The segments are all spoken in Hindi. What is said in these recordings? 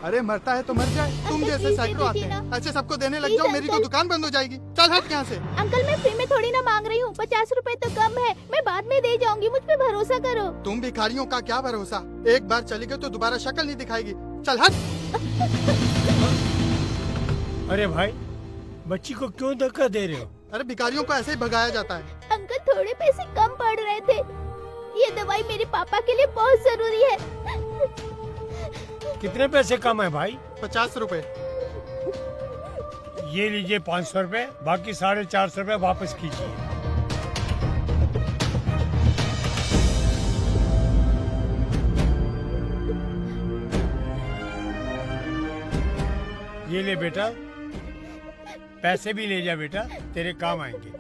अरे मरता है तो मर जाए, तुम अंकल, जैसे प्लीज सैकड़ों दे आते दीजिए हैं, ना। ऐसे सबको देने लग प्लीज जाओ, मेरी तो अंकल। दुकान बंद हो जाएगी। चल हट यहाँ से। अंकल मैं फ्री में थोड़ी ना मांग रही हूँ, 50 रुपए तो कम है, मैं बाद में दे जाऊंगी, मुझ पे भरोसा करो। तुम भिखारियों का क्या भरोसा, एक बार चली गई तो दोबारा शक्ल नहीं दिखाएगी। चल हट। अरे भाई, बच्ची को क्यों धक्का दे रहे हो? अरे भिखारियों को ऐसे ही भगाया जाता है। अंकल थोड़े पैसे कम पड़ रहे थे, ये दवाई मेरे पापा के लिए बहुत जरूरी है। कितने पैसे कम है भाई? 50 रुपए। ये लीजिए 500 रुपए, बाकी 450 रुपए वापस कीजिए। ये ले बेटा, पैसे भी ले जा बेटा, तेरे काम आएंगे।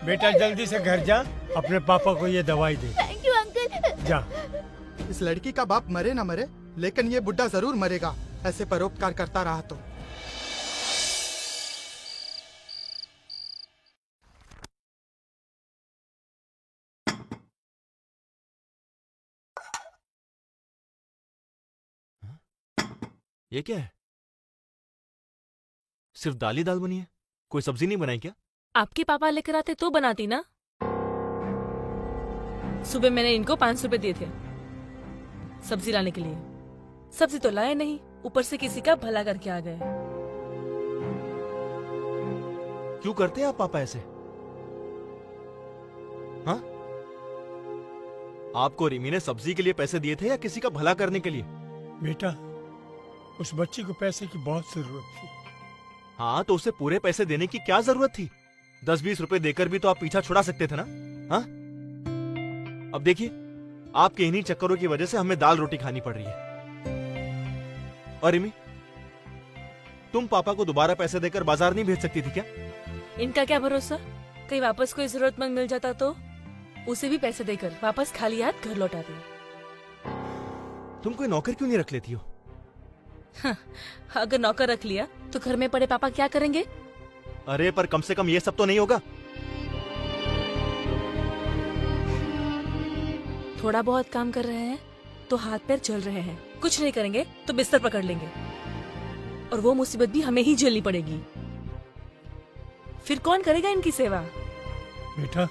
बेटा जल्दी से घर जा, अपने पापा को ये दवाई दे। Thank you uncle. जा। इस लड़की का बाप मरे ना मरे, लेकिन ये बुड्ढा जरूर मरेगा, ऐसे परोपकार करता रहा तो। ये क्या है? सिर्फ दाल ही दाल बनी है, कोई सब्जी नहीं बनाई क्या? आपके पापा लेकर आते तो बनाती ना। सुबह मैंने इनको 500 रुपए दिए थे सब्जी लाने के लिए, सब्जी तो लाए नहीं, ऊपर से किसी का भला करके आ गए। क्यों करते हैं आप पापा ऐसे? हाँ? आपको रिमी ने सब्जी के लिए पैसे दिए थे या किसी का भला करने के लिए? बेटा, उस बच्ची को पैसे की बहुत जरूरत थी। हाँ, तो उसे पूरे पैसे देने की क्या जरूरत थी? 10-20 रुपए देकर भी तो आप पीछा छुड़ा सकते थे ना। हाँ? अब देखिए, आपके इन्हीं चक्करों की वजह से हमें दाल रोटी खानी पड़ रही है। और रिमी, तुम पापा को दोबारा पैसे देकर बाजार नहीं भेज सकती थी क्या? इनका क्या भरोसा, कहीं वापस कोई जरूरतमंद मिल जाता तो उसे भी पैसे देकर वापस खाली हाथ घर लौटाते। तुम कोई नौकर क्यों नहीं रख लेती हो? हाँ, अगर नौकर रख लिया तो घर में पड़े पापा क्या करेंगे? अरे पर कम से कम ये सब तो नहीं होगा। थोड़ा बहुत काम कर रहे हैं तो हाथ पैर चल रहे हैं, कुछ नहीं करेंगे तो बिस्तर पकड़ लेंगे, और वो मुसीबत भी हमें ही झेलनी पड़ेगी। फिर कौन करेगा इनकी सेवा? बेटा,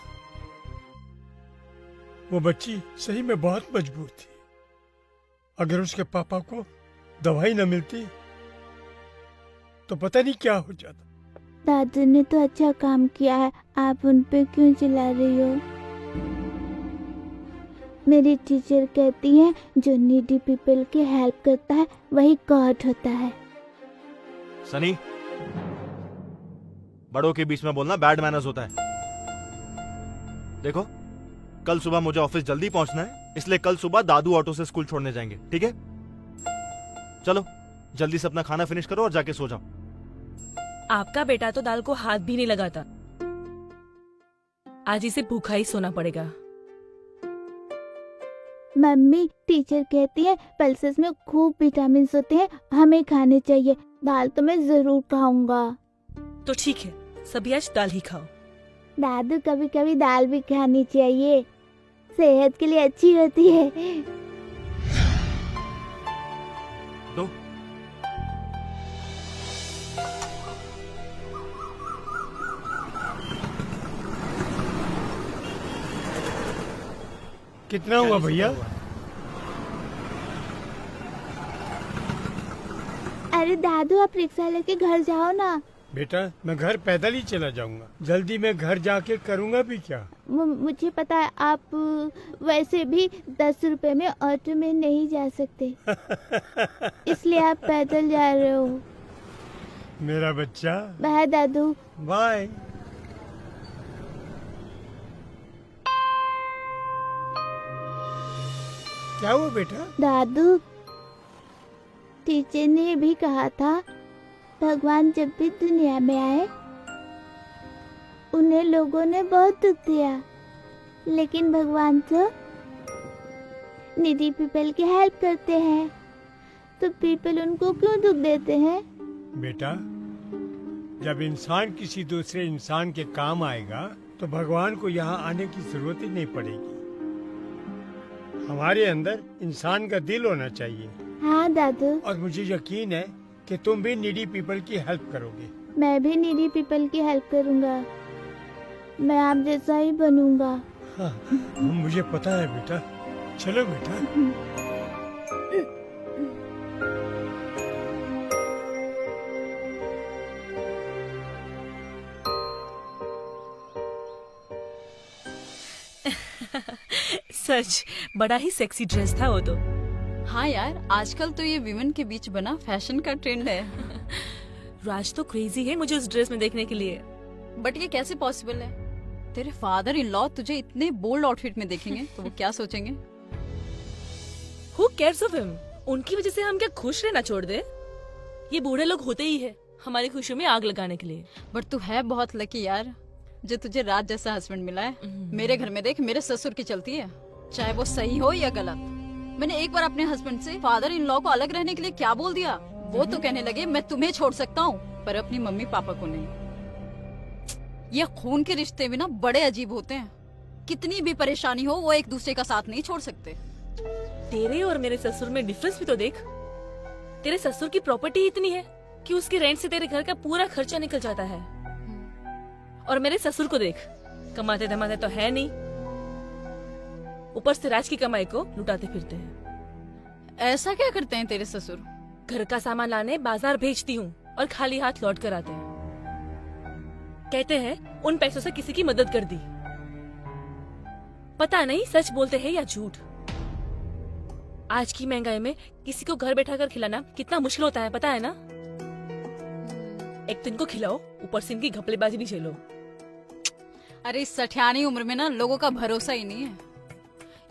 वो बच्ची सही में बहुत मजबूर थी। अगर उसके पापा को दवाई न मिलती तो पता नहीं क्या हो जाता। दादू ने तो अच्छा काम किया है, आप उन पे क्यों चिल्ला रही हो? मेरी टीचर कहती है जो नीडी पीपल की हेल्प करता है वही गॉड होता है। सनी, बड़ों के बीच में बोलना बैड मैनर्स होता है। देखो, कल सुबह मुझे ऑफिस जल्दी पहुंचना है, इसलिए कल सुबह दादू ऑटो से स्कूल छोड़ने जाएंगे, ठीक है? चलो जल्दी से अपना खाना फिनिश करो और जाके सो जाओ। आपका बेटा तो दाल को हाथ भी नहीं लगाता, आज इसे भूखा ही सोना पड़ेगा। मम्मी, टीचर कहती है पल्सेस में खूब विटामिन होते हैं, हमें खाने चाहिए। दाल तो मैं जरूर खाऊंगा। तो ठीक है, सभी आज दाल ही खाओ। दादू, कभी कभी दाल भी खानी चाहिए, सेहत के लिए अच्छी होती है। दो। कितना हुआ भैया? अरे दादू, आप रिक्शा लेके घर जाओ ना। बेटा, मैं घर पैदल ही चला जाऊंगा, जल्दी मैं घर जाके करूंगा भी क्या? मुझे पता है, आप वैसे भी 10 रुपए में ऑटो में नहीं जा सकते, इसलिए आप पैदल जा रहे हो। मेरा बच्चा, बाय दादू। बाय। क्या हुआ बेटा? दादू, टीचर ने भी कहा था भगवान जब भी दुनिया में आए उन्हें लोगों ने बहुत दुख दिया, लेकिन भगवान तो नीडी पीपल की हेल्प करते हैं, तो पीपल उनको क्यों दुख देते हैं? बेटा, जब इंसान किसी दूसरे इंसान के काम आएगा तो भगवान को यहाँ आने की जरूरत ही नहीं पड़ेगी। हमारे अंदर इंसान का दिल होना चाहिए, हाँ दादू, और मुझे यकीन है कि तुम भी नीडी पीपल की हेल्प करोगे। मैं भी नीडी पीपल की हेल्प करूँगा। मैं आप जैसा ही बनूंगा। हाँ, मुझे पता है बेटा। चलो बेटा। सच बड़ा ही सेक्सी ड्रेस था वो तो। हाँ यार, आजकल तो ये विमेन के बीच बना फैशन का ट्रेंड है। राज तो क्रेजी है मुझे उस ड्रेस में देखने के लिए। बट ये कैसे पॉसिबल है? तेरे फादर इन लॉ तुझे इतने बोल्ड आउटफिट में देखेंगे तो वो क्या सोचेंगे? Who cares of him? उनकी वजह से हम क्या खुश रहना छोड़ दे? ये बूढ़े लोग होते ही है हमारी खुशियों में आग लगाने के लिए। बट तू है बहुत लकी यार जो तुझे राज जैसा हस्बैंड मिला है। मेरे घर में देख, मेरे ससुर की चलती है, चाहे वो सही हो या गलत। मैंने एक बार अपने हस्बैंड से फादर इन लॉ को अलग रहने के लिए क्या बोल दिया, वो तो कहने लगे मैं तुम्हें छोड़ सकता हूँ पर अपनी मम्मी पापा को नहीं। ये खून के रिश्ते भी ना बड़े अजीब होते हैं। कितनी भी परेशानी हो वो एक दूसरे का साथ नहीं छोड़ सकते। तेरे और मेरे ससुर में डिफरेंस भी तो देख। तेरे ससुर की प्रॉपर्टी इतनी है कि उसके रेंट से तेरे घर का पूरा खर्चा निकल जाता है, और मेरे ससुर को देख, कमाते धमाते तो है नहीं, ऊपर से राज की कमाई को लुटाते फिरते हैं। ऐसा क्या करते हैं तेरे ससुर? घर का सामान लाने बाजार भेजती हूँ और खाली हाथ लौट कर आते हैं। कहते हैं उन पैसों से किसी की मदद कर दी। पता नहीं सच बोलते हैं या झूठ। आज की महंगाई में किसी को घर बैठा कर खिलाना कितना मुश्किल होता है पता है ना। एक तो इनको खिलाओ, ऊपर से इनकी घपलेबाजी भी झेलो। अरे इस सठियानी उम्र में ना लोगों का भरोसा ही नहीं है।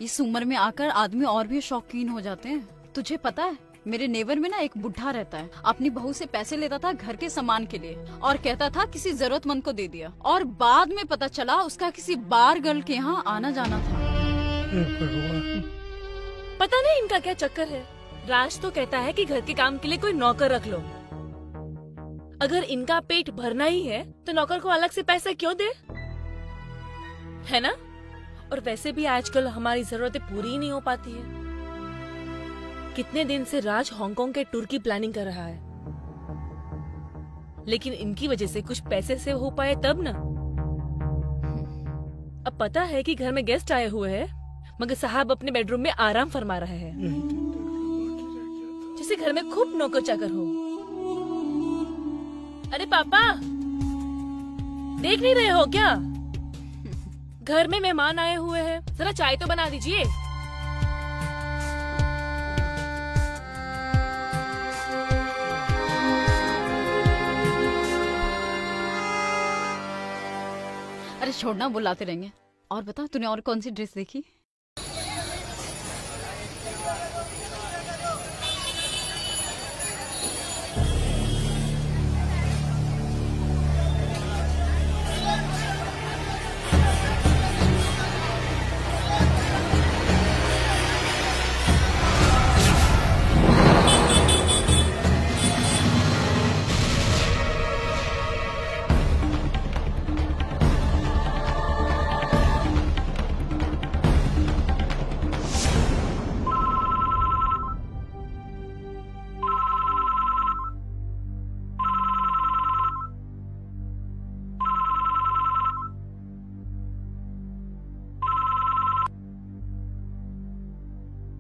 इस उम्र में आकर आदमी और भी शौकीन हो जाते हैं। तुझे पता है मेरे नेबर में ना एक बुढ़ा रहता है, अपनी बहू से पैसे लेता था घर के सामान के लिए और कहता था किसी जरूरतमंद को दे दिया, और बाद में पता चला उसका किसी बार गर्ल के यहाँ आना जाना था। हे भगवान। पता नहीं इनका क्या चक्कर है। राज तो कहता है कि घर के काम के लिए कोई नौकर रख लो। अगर इनका पेट भरना ही है तो नौकर को अलग से पैसे क्यों दे, है ना? और वैसे भी आजकल हमारी जरूरतें पूरी ही नहीं हो पाती है। कितने दिन से राज हांगकांग के टूर की प्लानिंग कर रहा है, लेकिन इनकी वजह से कुछ पैसे से हो पाए तब ना। अब पता है कि घर में गेस्ट आए हुए हैं, मगर साहब अपने बेडरूम में आराम फरमा रहे हैं, जैसे घर में खूब नौकर चाकर हो। अरे पापा, देख नहीं रहे हो क्या? घर में मेहमान आए हुए हैं, जरा चाय तो बना दीजिए। अरे छोड़ना, बुलाते रहेंगे। और बता, तूने और कौन सी ड्रेस देखी?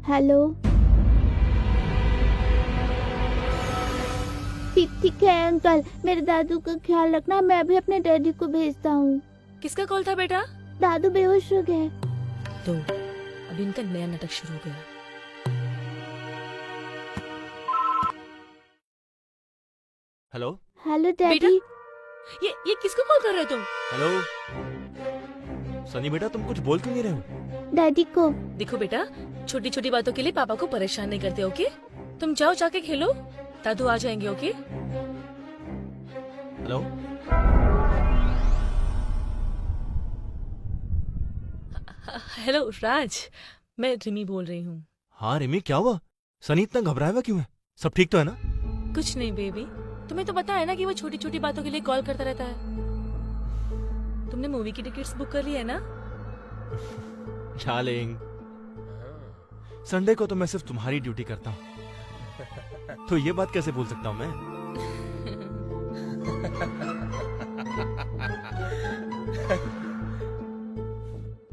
हेलो। ठीक है अंकल, मेरे दादू का ख्याल रखना। मैं अभी अपने डैडी को भेजता हूँ। किसका कॉल था बेटा? दादू बेहोश हो गए। तो अभी इनका नया नाटक शुरू हो गया। Hello hello daddy. ये किसको कॉल कर रहे हो तुम? हेलो सनी बेटा, तुम कुछ बोल क्यों नहीं रहे हो? डैडी को। देखो बेटा, छोटी छोटी बातों के लिए पापा को परेशान नहीं करते, ओके? तुम जाओ, जाके खेलो, दादू आ जाएंगे, ओके? हेलो हेलो राज, मैं रिमी बोल रही हूँ। हाँ रिमी, क्या हुआ? सनी इतना घबराया हुआ क्यों है? सब ठीक तो है ना? कुछ नहीं बेबी, तुम्हें तो पता है ना कि वो छोटी छोटी बातों के लिए कॉल करता रहता है। तुमने मूवी की टिकट्स बुक कर ली है ना? डार्लिंग, संडे को तो मैं सिर्फ तुम्हारी ड्यूटी करता हूँ, तो ये बात कैसे बोल सकता हूँ मैं?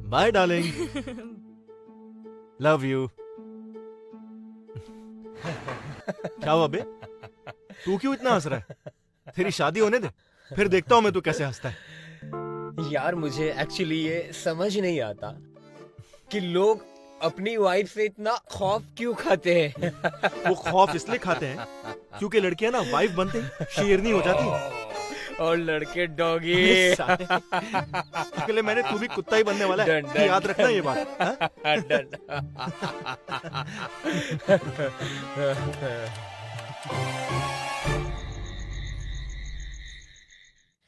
Bye darling, love you. क्या हुआ बे? तू क्यों इतना हंस रहा है? तेरी शादी होने दे, फिर देखता हूँ मैं तू कैसे हंसता है। यार मुझे एक्चुअली ये समझ नहीं आता कि लोग अपनी वाइफ से इतना खौफ क्यों खाते हैं। वो खौफ इसलिए खाते हैं क्योंकि लड़कियां ना वाइफ बनते ही शेरनी हो जाती है। और लड़के डॉगी। इसके लिए मैंने तू भी कुत्ता ही बनने वाला है। डन, डन, याद रखना ये बात। हाँ? डन।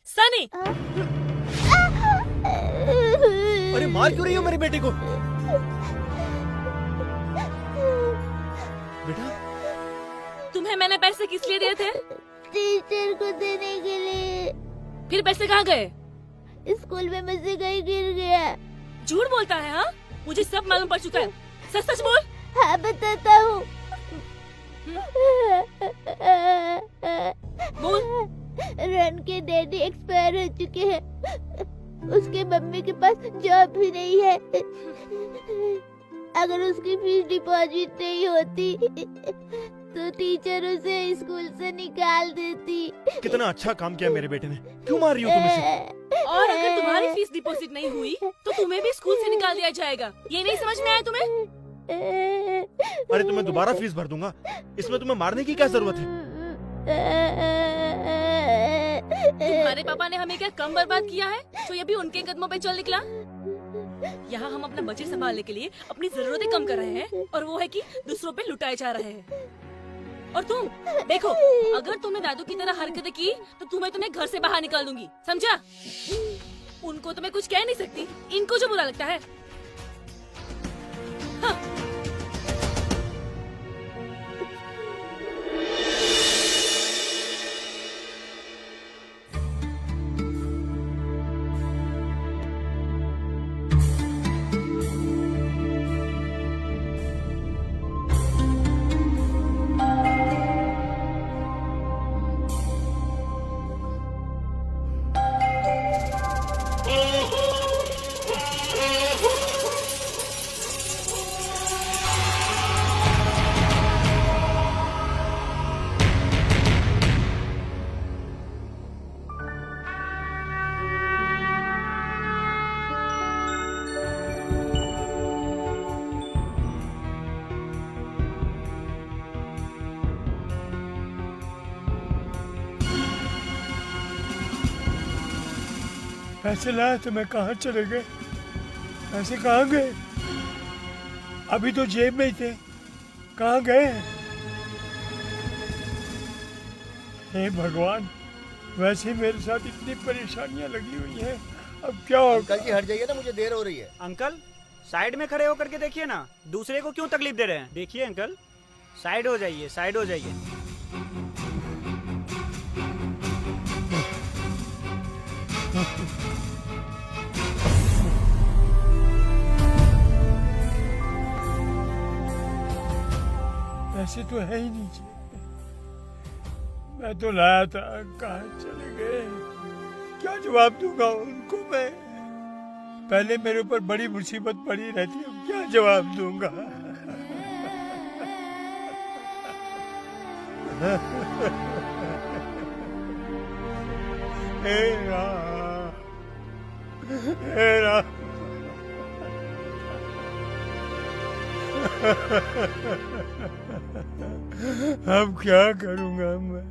सनी, अरे मार क्यों रही हो मेरी बेटी को? बेटा तुम्हें मैंने पैसे किस लिए दिए थे? टीचर को देने के लिए। फिर पैसे कहाँ गए? स्कूल में मुझसे कहीं गिर गया। झूठ बोलता है हाँ? मुझे सब मालूम पड़ चुका है। सच सच बोल। हाँ बताता हूँ। बोल। रन के डैडी एक्सपायर हो चुके हैं। उसके मम्मी के पास जॉब भी नहीं है। अगर उसकी फीस डिपॉजिट नहीं होती तो टीचर उसे स्कूल से निकाल देती। कितना अच्छा काम किया मेरे बेटे ने। क्यों मार रही हो तुम इसे? और अगर तुम्हारी फीस डिपॉजिट नहीं हुई तो तुम्हें भी स्कूल से निकाल दिया जाएगा। ये नहीं समझ में आया तुम्हें? अरे तुम्हें दोबारा फीस भर दूंगा। इसमें तुम्हें मारने की क्या जरूरत है? तुम्हारे पापा ने हमें क्या कम बर्बाद किया है तो ये भी उनके कदमों पे चल निकला। यहाँ हम अपना बजट संभालने के लिए अपनी जरूरतें कम कर रहे हैं और वो है कि दूसरों पे लुटाए जा रहे हैं। और तुम देखो, अगर तुमने दादू की तरह हरकतें की तो तुम्हें घर से बाहर निकाल दूंगी, समझा? उनको तो मैं कुछ कह नहीं सकती, इनको जो बुरा लगता है। हाँ। पैसे लाए तो मैं कहाँ चले गए? पैसे कहाँ गए? अभी तो जेब में ही थे, कहाँ गए? हे भगवान, वैसे ही मेरे साथ इतनी परेशानियां लगी हुई हैं, अब क्या होगा? अंकल जी हट जाइए ना, मुझे देर हो रही है। अंकल साइड में खड़े होकर के देखिए ना, दूसरे को क्यों तकलीफ दे रहे हैं? देखिए अंकल, साइड हो जाइए, साइड हो जाइए। पैसे तो है ही नहीं जेब में। मैं तो लाया था, कहाँ चले गए? क्या जवाब दूंगा उनको मैं? पहले मेरे ऊपर बड़ी मुसीबत पड़ी रहती, अब क्या जवाब दूंगा? हे राम, हे राम। अब क्या करूंगा मैं?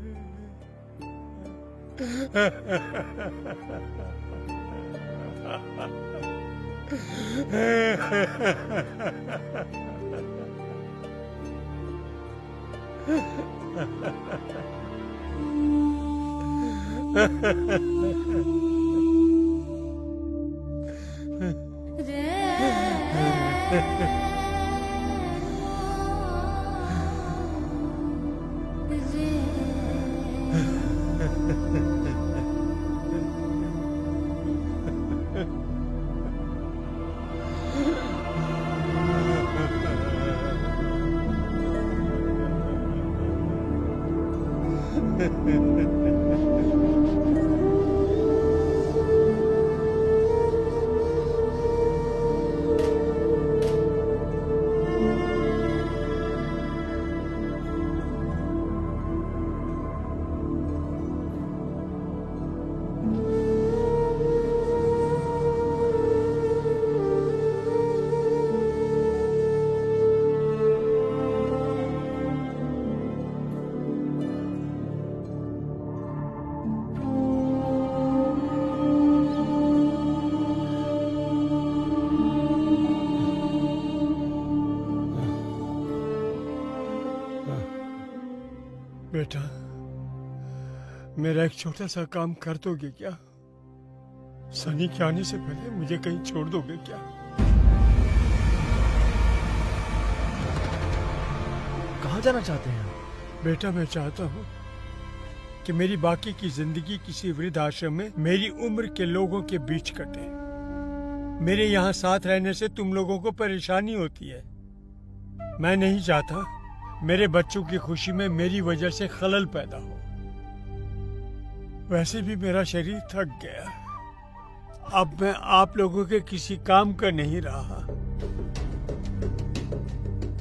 बेटा, मेरा एक छोटा सा काम कर दोगे क्या? सनी के आने से पहले मुझे कहीं छोड़ दोगे क्या? कहाँ जाना चाहते हैं? बेटा, मैं चाहता हूँ कि मेरी बाकी की जिंदगी किसी वृद्ध आश्रम में मेरी उम्र के लोगों के बीच कटे। मेरे यहाँ साथ रहने से तुम लोगों को परेशानी होती है। मैं नहीं चाहता मेरे बच्चों की खुशी में मेरी वजह से खलल पैदा हो। वैसे भी मेरा शरीर थक गया। अब मैं आप लोगों के किसी काम का नहीं रहा।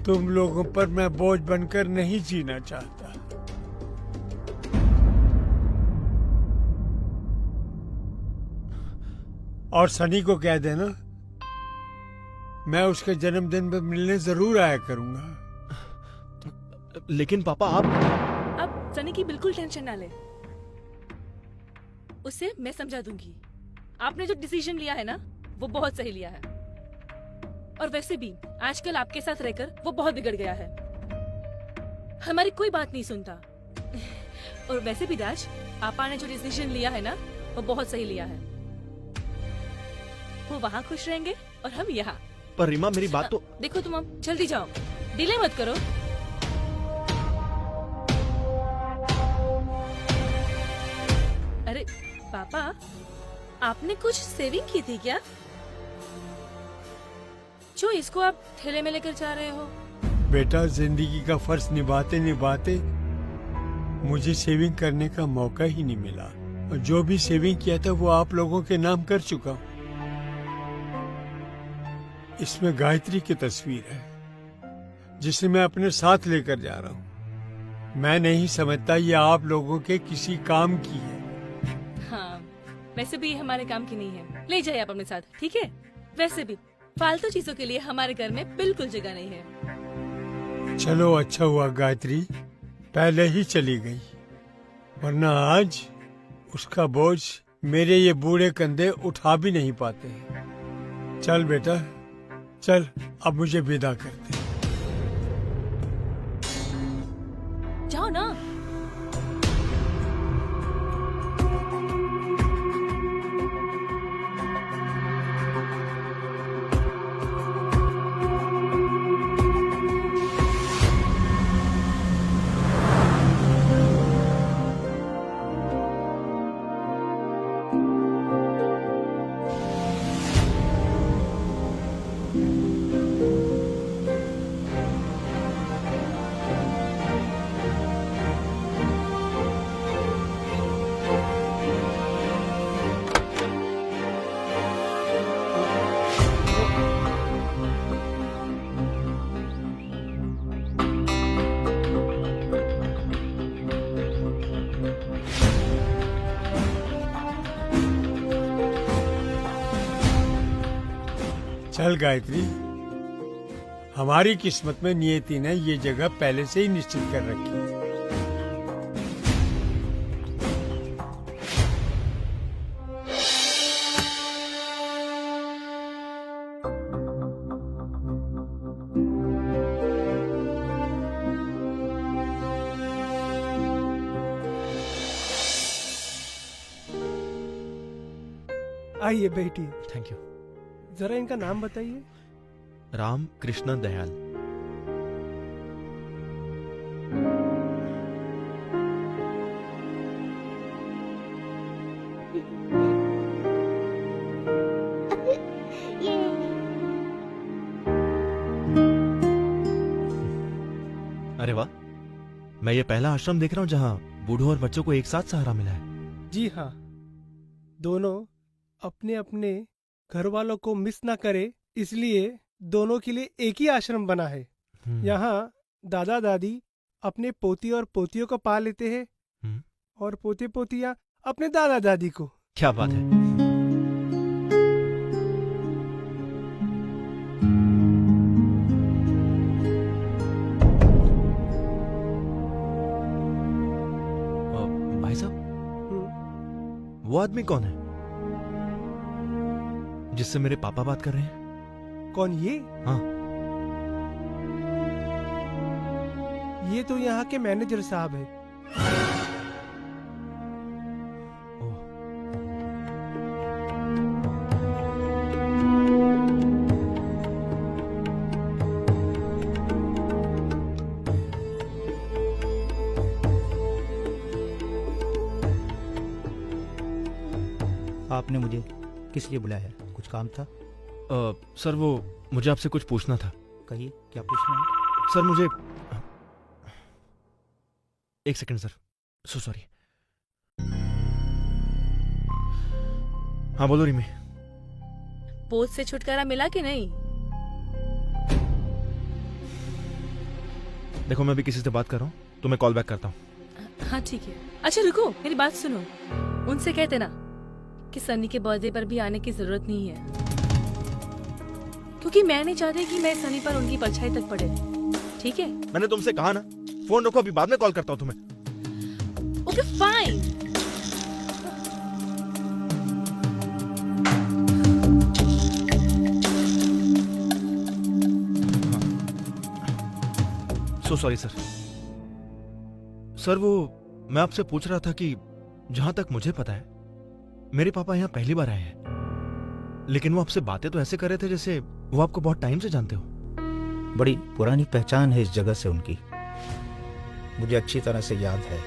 तुम लोगों पर मैं बोझ बनकर नहीं जीना चाहता। और सनी को कह देना मैं उसके जन्मदिन पर मिलने जरूर आया करूंगा। लेकिन पापा अब सनी की बिल्कुल टेंशन ना ले, उसे मैं समझा दूंगी। आपने जो डिसीजन लिया है ना, वो बहुत सही लिया है। और वैसे भी आजकल आपके साथ रहकर वो बहुत बिगड़ गया है, हमारी कोई बात नहीं सुनता। और वैसे भी राज, पापा ने जो डिसीजन लिया है ना, वो बहुत सही लिया है। वो वहाँ खुश रहेंगे और हम यहाँ। पर रीमा, मेरी बात तो देखो, तुम अब जल्दी जाओ, डिले मत करो। अरे पापा, आपने कुछ सेविंग की थी क्या, जो इसको आप ठेले में लेकर जा रहे हो? बेटा, जिंदगी का फर्ज निभाते निभाते मुझे सेविंग करने का मौका ही नहीं मिला। और जो भी सेविंग किया था वो आप लोगों के नाम कर चुका हूं। इसमें गायत्री की तस्वीर है, जिसे मैं अपने साथ लेकर जा रहा हूँ। मैं नहीं समझता ये आप लोगों के किसी काम की है। हाँ, वैसे भी ये हमारे काम की नहीं है। ले जाइए आप अपने साथ, ठीक है? वैसे भी फालतू चीजों के लिए हमारे घर में बिल्कुल जगह नहीं है। चलो, अच्छा हुआ गायत्री पहले ही चली गई, वरना आज उसका बोझ मेरे ये बूढ़े कंधे उठा भी नहीं पाते। चल बेटा, चल, अब मुझे विदा करते। जाओ ना। चल गायत्री, हमारी किस्मत में नियति ने ये जगह पहले से ही निश्चित कर रखी है। आइए बैठिए। Thank you. जरा इनका नाम बताइए। राम कृष्ण दयाल। ये अरे वाह, मैं ये पहला आश्रम देख रहा हूँ जहाँ बूढ़ों और बच्चों को एक साथ सहारा मिला है। जी हाँ, दोनों अपने अपने घर वालों को मिस ना करे, इसलिए दोनों के लिए एक ही आश्रम बना है। यहाँ दादा दादी अपने पोती और पोतियों को पाल लेते हैं और पोते पोतियाँ अपने दादा दादी को। क्या बात है। भाई साहब, वो आदमी कौन है जिससे मेरे पापा बात कर रहे हैं? कौन ये? हाँ। ये तो यहाँ के मैनेजर साहब है। आपने मुझे किस लिए बुलाया है? कुछ काम था? सर वो मुझे आपसे कुछ पूछना था। कहिए, क्या पूछना है? सर मुझे एक सेकंड सर, सो सॉरी। हाँ बोलो रिमी। पोत से छुटकारा मिला कि नहीं? देखो मैं भी किसी से बात कर रहा हूँ, तो मैं कॉल बैक करता हूँ। हाँ ठीक है। अच्छा रुको, मेरी बात सुनो। उनसे कहते ना कि सनी के बर्थडे पर भी आने की जरूरत नहीं है, क्योंकि मैं नहीं चाहती कि मैं सनी पर उनकी परछाई तक पड़े। ठीक है? मैंने तुमसे कहा ना, फोन रखो, अभी बाद में कॉल करता हूँ तुम्हें। Okay fine. So sorry sir. Sir वो मैं आपसे पूछ रहा था कि जहां तक मुझे पता है मेरे पापा यहाँ पहली बार आए हैं, लेकिन वो आपसे बातें तो ऐसे कर रहे थे जैसे वो आपको बहुत टाइम से जानते हो। बड़ी पुरानी पहचान है इस जगह से उनकी, मुझे अच्छी तरह से याद है।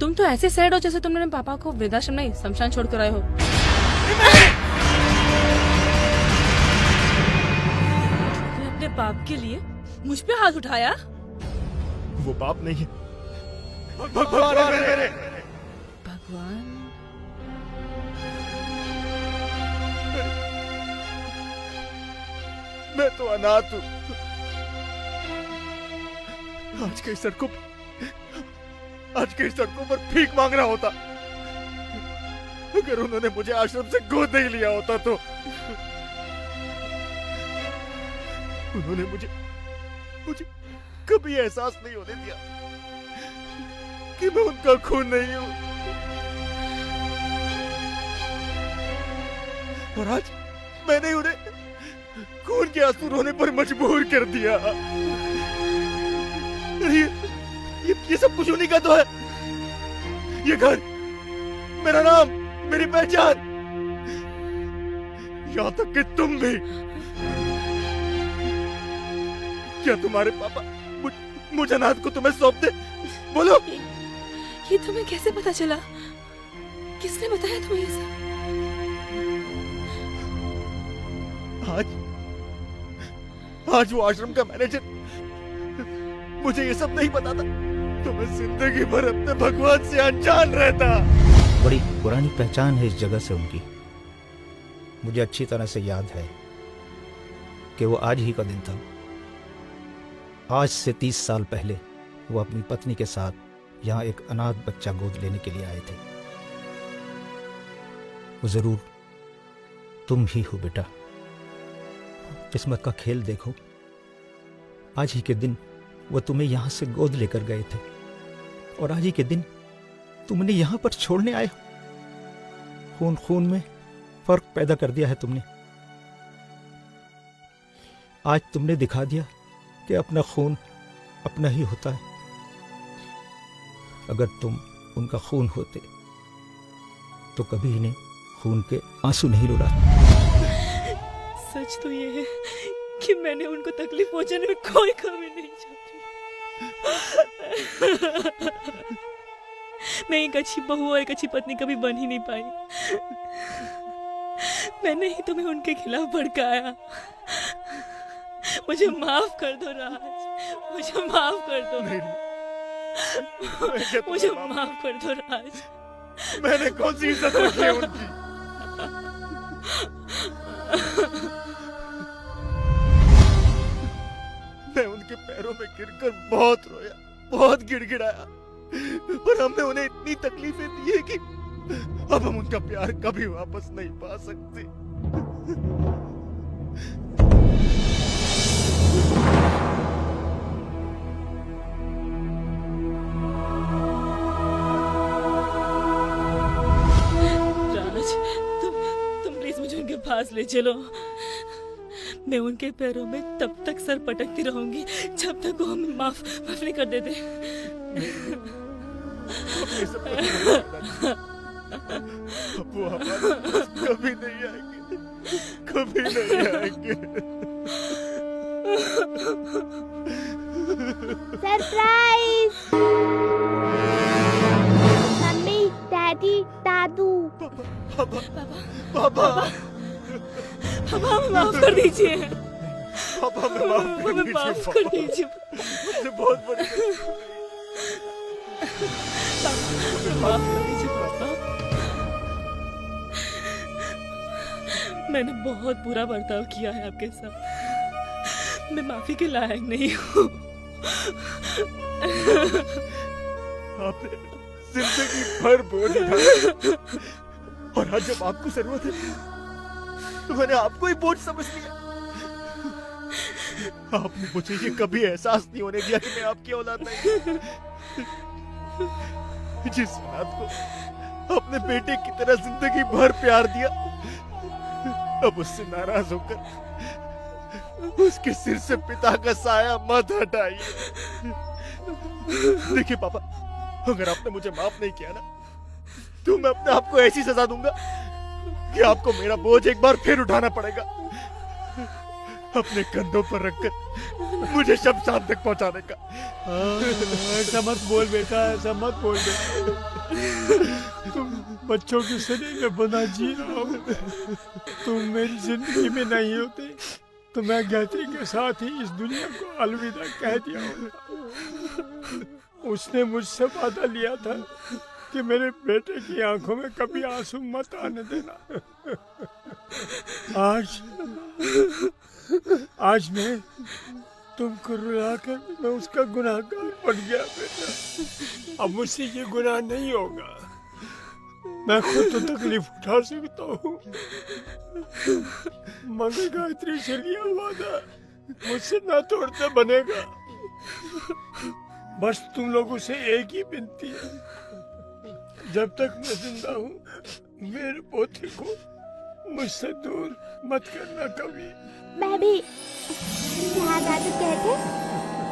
तुम तो ऐसे सैड हो जैसे तुमने अपने पापा को वृद्धाश्रम नहीं शमशान छोड़ कर आए हो। तुमने अपने पाप के लिए मुझ पे हाथ उठाया? वो पाप नहीं है, भगवान है मेरे। भगवान? मैं तो अनाथ हूँ। आज कई सड़कों पर भीख मांग रहा होता। अगर उन्होंने मुझे आश्रम से गोद नहीं लिया होता तो उन्होंने मुझे कभी एहसास नहीं होने दिया कि मैं उनका खून नहीं हूं। और आज मैंने उन्हें खून के आंसू रोने पर मजबूर कर दिया। ये सब कुछ उन्हीं का तो है। ये घर, मेरा नाम, मेरी पहचान, यहां तक कि तुम भी। क्या तुम्हारे पापा मुझे अनाथ को तुम्हें सौंप दे? बोलो। ये तुम्हें कैसे पता चला? किसने बताया तुम्हें ये सब? आज वो आश्रम का मैनेजर मुझे ये सब नहीं पता था, तो मैं जिंदगी भर अपने भगवान से अनजान रहता। बड़ी पुरानी पहचान है इस जगह से उनकी, मुझे अच्छी तरह से याद है कि वो आज ही का दिन था। आज से 30 साल पहले वो अपनी पत्नी के साथ यहाँ एक अनाथ बच्चा गोद लेने के लिए आए थे। वो जरूर तुम ही हो बेटा। किस्मत का खेल देखो, आज ही के दिन वो तुम्हें यहां से गोद लेकर गए थे और आज ही के दिन तुमने यहां पर छोड़ने आए हो। खून खून में फर्क पैदा कर दिया है तुमने। आज तुमने दिखा दिया कि अपना खून अपना ही होता है। अगर तुम उनका खून होते तो कभी इन्हें खून के आंसू नहीं रुलाते। सच तो ये है कि मैंने उनको तकलीफ पहुंचाने में कोई कमी नहीं चाहती। मैं एक अच्छी बहू और एक अच्छी पत्नी कभी बन ही नहीं पाई। मैंने ही तुम्हें उनके खिलाफ भड़काया। मुझे माफ कर दो राज, मुझे माफ कर दो। मुझे माफ कर दो राज। मैंने कौन सी इज्जत रखी है उनकी? मैं उनके पैरों में गिरकर बहुत रोया, बहुत गिड़गिड़ाया, पर हमने उन्हें इतनी तकलीफें दी है कि अब हम उनका प्यार कभी वापस नहीं पा सकते। राज, तुम प्लीज मुझे उनके पास ले चलो। मैं उनके पैरों में तब तक सर पटकती रहूंगी जब तक वो हमें माफ नहीं कर देते। वो हमारे पास कभी नहीं आएंगे, कभी नहीं आएंगे। सरप्राइज! मम्मी, डैडी, दादू। पापा, पापा माफ कर दीजिए। पापा हमें माफ कर दीजिए। मुझसे बहुत बड़ी माफ कर दीजिए पापा। मैंने बहुत बुरा बर्ताव किया है आपके साथ। मैं माफी के लायक नहीं हूँ। आपने जिंदगी भर बोझ उठाया और आज जब आपको जरूरत है तो मैंने आपको ही बोझ समझ लिया। आपने मुझे ये कभी एहसास नहीं होने दिया कि मैं आपकी औलाद नहीं। जिस औलाद को अपने बेटे की तरह जिंदगी भर प्यार दिया, अब उससे नाराज होकर उसके सिर से पिता का साया मत हटाइए। देखिए पापा, अगर आपने मुझे माफ नहीं किया ना तो मैं अपने आप को ऐसी सजा दूंगा कि आपको मेरा बोझ एक बार फिर उठाना पड़ेगा, अपने कंधों पर रखकर मुझे शमशान तक पहुंचाने का। ऐसा मत बोल बेटा, ऐसा मत बोल बेटा। तुम बच्चों की शरीर में बना जी रहा हो। तुम मेरी जिंदगी में नहीं होते तो मैं गायत्री के साथ ही इस दुनिया को अलविदा कह दिया होता। उसने मुझसे वादा लिया था कि मेरे बेटे की आंखों में कभी आंसू मत आने देना। आज मैं तुमको रुलाकर मैं उसका गुनाहगार बन गया बेटा। अब मुझसे ये गुनाह नहीं होगा। मैं खुद तो तकलीफ उठा सकता हूँ, मगर गायत्री से लिया वादा मुझसे ना तोड़ना बनेगा। बस तुम लोगों से एक ही विनती है, जब तक मैं जिंदा हूँ मेरे पोते को मुझसे दूर मत करना कभी। मैं भी जहाँ दादू कहते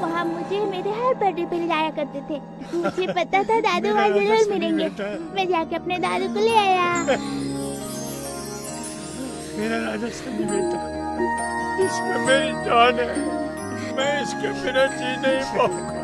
वहाँ मुझे मेरे हर बर्थडे पे ले जाया करते थे। मुझे पता था दादू वहाँ जरूर मिलेंगे। मैं जाके अपने दादू को ले आया। मेरा राजा सनी बेटा, इसमें मेरी जान है। मैं इसके बिना जी नहीं पाऊंगा।